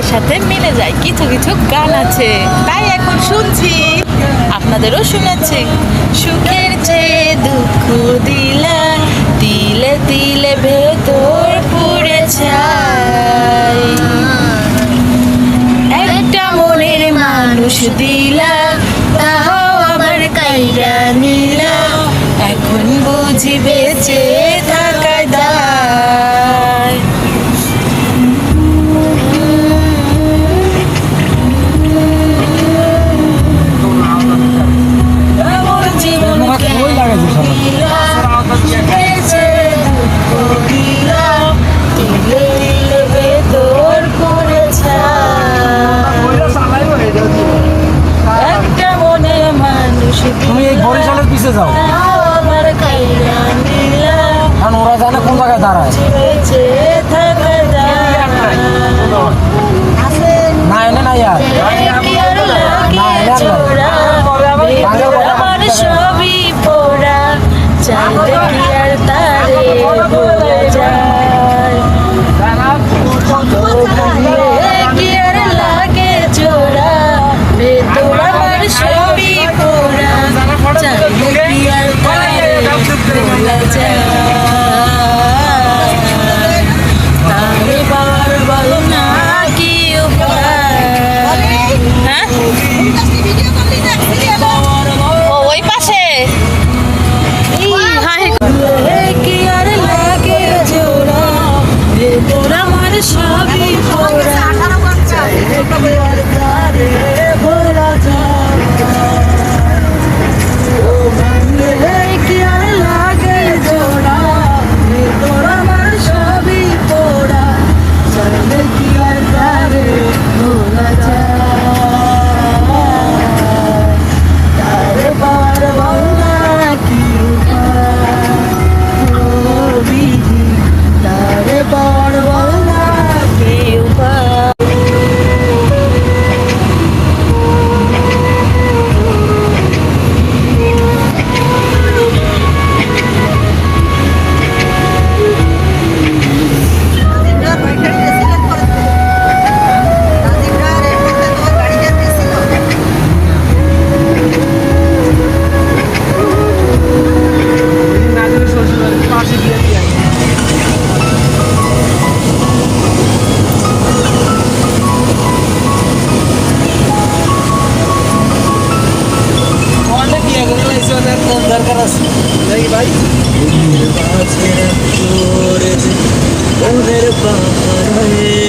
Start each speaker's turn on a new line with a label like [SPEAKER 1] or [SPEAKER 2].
[SPEAKER 1] সাথে মিলে যায়, কিছু কিছু গান আছে, তাই এখন শুনছি, আপনাদেরও শোনাচ্ছি। সুখের চেয়ে দুঃখ দিলা, দিলে দিলে ভেতর পুড়ে যায়, একটা মনের মানুষ দিলা, তাও আবার কাইরা নিলা, এখন বুঝিবে